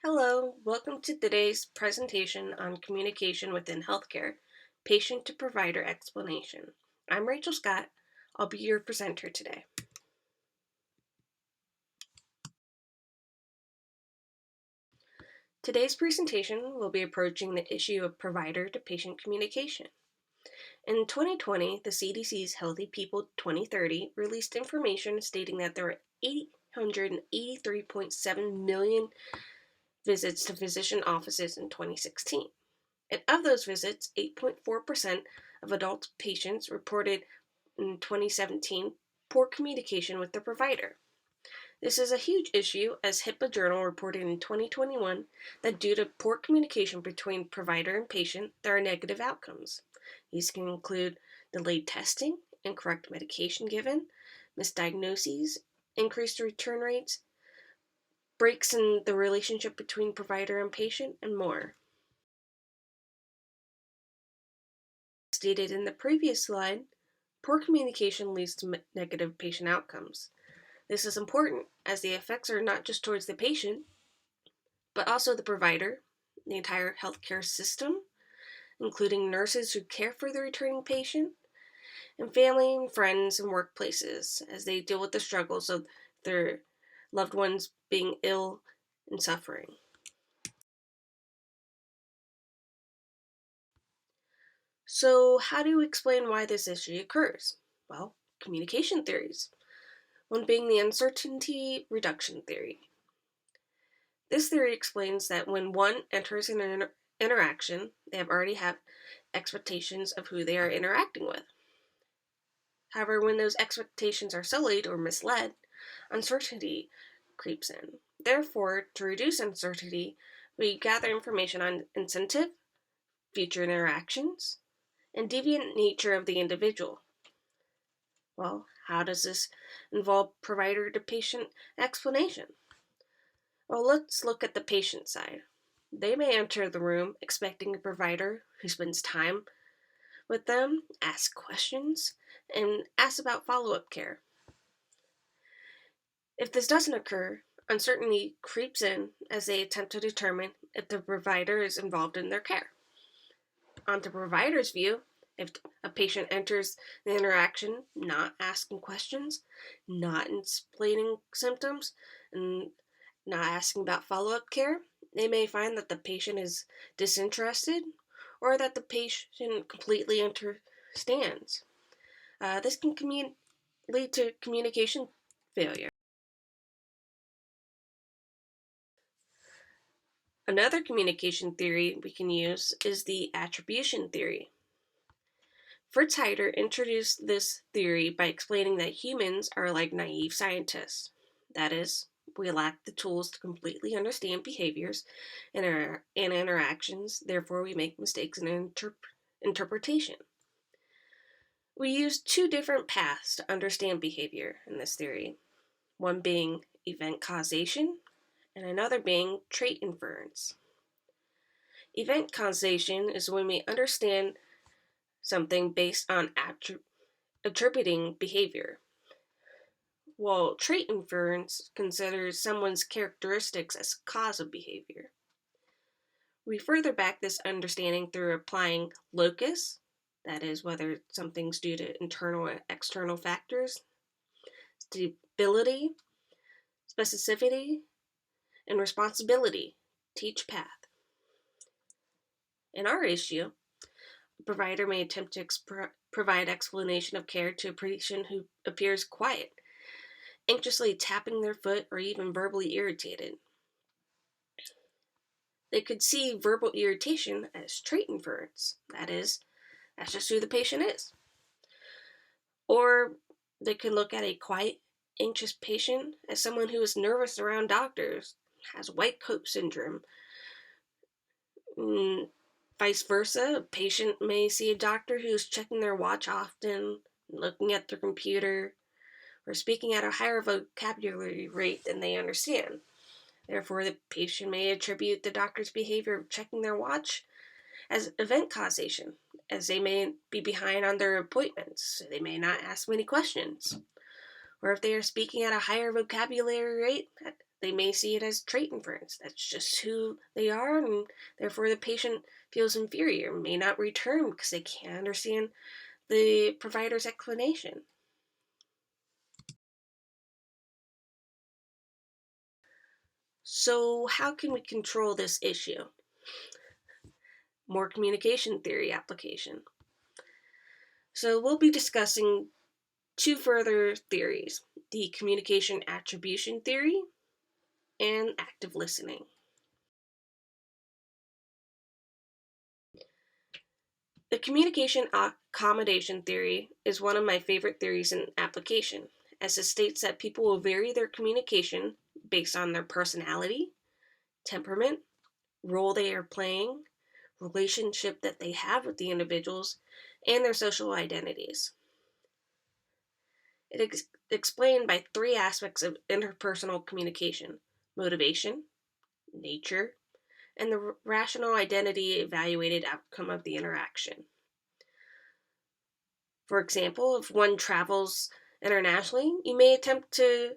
Hello, welcome to today's presentation on communication within healthcare, patient to provider explanation. I'm Rachel Scott. I'll be your presenter today. Today's presentation will be approaching the issue of provider to patient communication. In 2020, the CDC's Healthy People 2030 released information stating that there were 883.7 million visits to physician offices in 2016. And of those visits, 8.4% of adult patients reported in 2017 poor communication with the provider. This is a huge issue, as HIPAA Journal reported in 2021 that due to poor communication between provider and patient, there are negative outcomes. These can include delayed testing, incorrect medication given, misdiagnoses, increased return rates, breaks in the relationship between provider and patient, and more. Stated in the previous slide, poor communication leads to negative patient outcomes. This is important as the effects are not just towards the patient, but also the provider, the entire healthcare system, including nurses who care for the returning patient, and family and friends and workplaces as they deal with the struggles of their loved ones being ill and suffering. So, how do you explain why this issue occurs? Well, communication theories. One being the uncertainty reduction theory. This theory explains that when one enters an interaction, they already have expectations of who they are interacting with. However, when those expectations are sullied or misled, uncertainty creeps in. Therefore, to reduce uncertainty, we gather information on incentive, future interactions, and deviant nature of the individual. Well, how does this involve provider to patient explanation? Well, let's look at the patient side. They may enter the room expecting a provider who spends time with them, asks questions, and asks about follow-up care. If this doesn't occur, uncertainty creeps in as they attempt to determine if the provider is involved in their care. On the provider's view, if a patient enters the interaction not asking questions, not explaining symptoms, and not asking about follow-up care, they may find that the patient is disinterested or that the patient completely understands. This can lead to communication failure. Another communication theory we can use is the attribution theory. Fritz Heider introduced this theory by explaining that humans are like naive scientists. That is, we lack the tools to completely understand behaviors and interactions, therefore we make mistakes in interpretation. We use two different paths to understand behavior in this theory, one being event causation and another being trait inference. Event causation is when we understand something based on attributing behavior, while trait inference considers someone's characteristics as cause of behavior. We further back this understanding through applying locus, that is, whether something's due to internal or external factors, stability, specificity, and responsibility to each path. In our issue, a provider may attempt to provide explanation of care to a patient who appears quiet, anxiously tapping their foot, or even verbally irritated. They could see verbal irritation as trait inference, that is, that's just who the patient is. Or they could look at a quiet, anxious patient as someone who is nervous around doctors, has white coat syndrome. Vice versa, a patient may see a doctor who is checking their watch often, looking at their computer, or speaking at a higher vocabulary rate than they understand. Therefore, the patient may attribute the doctor's behavior of checking their watch as event causation, as they may be behind on their appointments, so they may not ask many questions. Or if they are speaking at a higher vocabulary rate, they may see it as trait inference. That's just who they are, and therefore the patient feels inferior, may not return because they can't understand the provider's explanation. So, how can we control this issue? More communication theory application. So, we'll be discussing two further theories, the communication attribution theory and active listening. The communication accommodation theory is one of my favorite theories in application, as it states that people will vary their communication based on their personality, temperament, role they are playing, relationship that they have with the individuals, and their social identities. It is explained by three aspects of interpersonal communication: motivation, nature, and the rational identity evaluated outcome of the interaction. For example, if one travels internationally, you may attempt to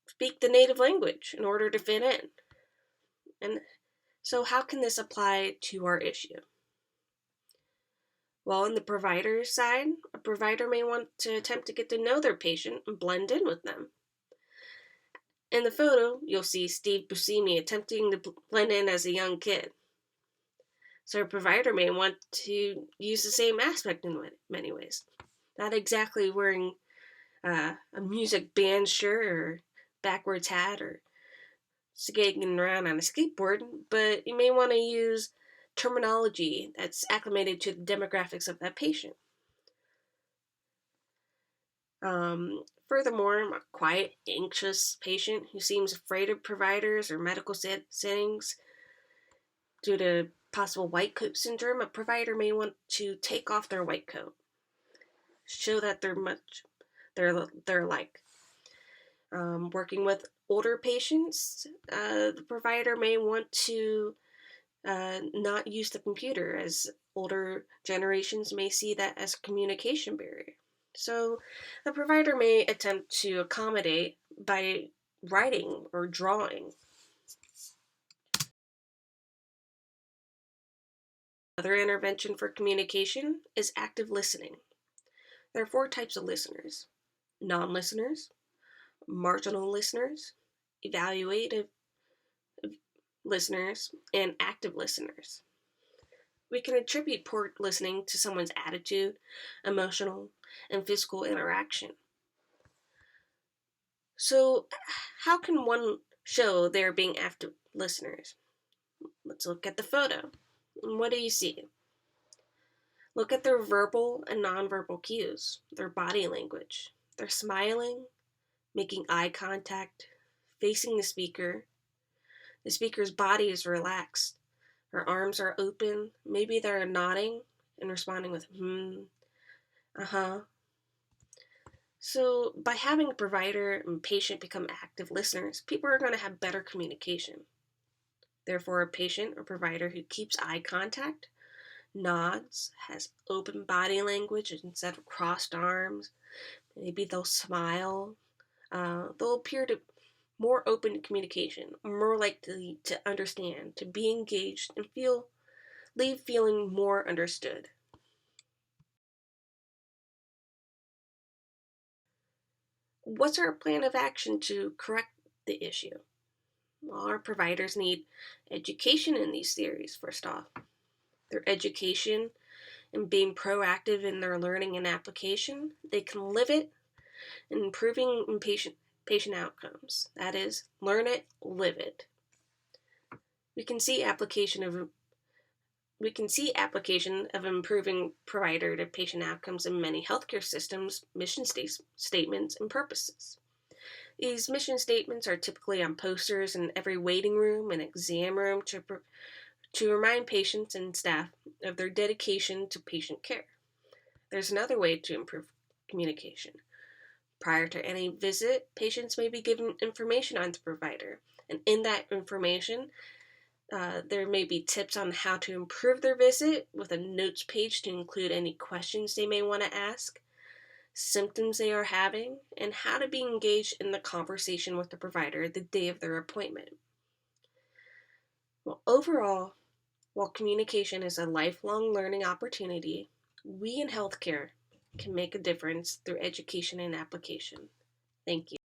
speak the native language in order to fit in. And so, how can this apply to our issue? Well, on the provider side, a provider may want to attempt to get to know their patient and blend in with them. In the photo, you'll see Steve Buscemi attempting to blend in as a young kid. So a provider may want to use the same aspect in many ways. Not exactly wearing a music band shirt or backwards hat or skating around on a skateboard, but you may want to use terminology that's acclimated to the demographics of that patient. Furthermore, a quiet, anxious patient who seems afraid of providers or medical settings due to possible white coat syndrome, a provider may want to take off their white coat, show that they're like. Working with older patients, the provider may want to not use the computer, as older generations may see that as a communication barrier. So the provider may attempt to accommodate by writing or drawing. Another intervention for communication is active listening. There are 4 types of listeners: non-listeners, marginal listeners, evaluative listeners, and active listeners. We can attribute poor listening to someone's attitude, emotional, and physical interaction. So, how can one show they're being active listeners? Let's look at the photo. What do you see? Look at their verbal and nonverbal cues, their body language. They're smiling, making eye contact, facing the speaker. The speaker's body is relaxed. Her arms are open. Maybe they're nodding and responding with uh-huh. So, by having a provider and patient become active listeners, people are going to have better communication. Therefore, a patient or provider who keeps eye contact, nods, has open body language instead of crossed arms, maybe they'll smile, they'll appear to more open to communication, more likely to understand, to be engaged, and leave feeling more understood. What's our plan of action to correct the issue? Well, our providers need education in these theories, first off. Their education and being proactive in their learning and application, they can live it and improving in patient outcomes. That is, learn it, live it. We can see application of improving provider to patient outcomes in many healthcare systems, mission statements, and purposes. These mission statements are typically on posters in every waiting room and exam room to remind patients and staff of their dedication to patient care. There's another way to improve communication. Prior to any visit, patients may be given information on the provider, and in that information, there may be tips on how to improve their visit with a notes page to include any questions they may want to ask. symptoms they are having, and how to be engaged in the conversation with the provider the day of their appointment. Well, overall, while communication is a lifelong learning opportunity, we in healthcare can make a difference through education and application. Thank you.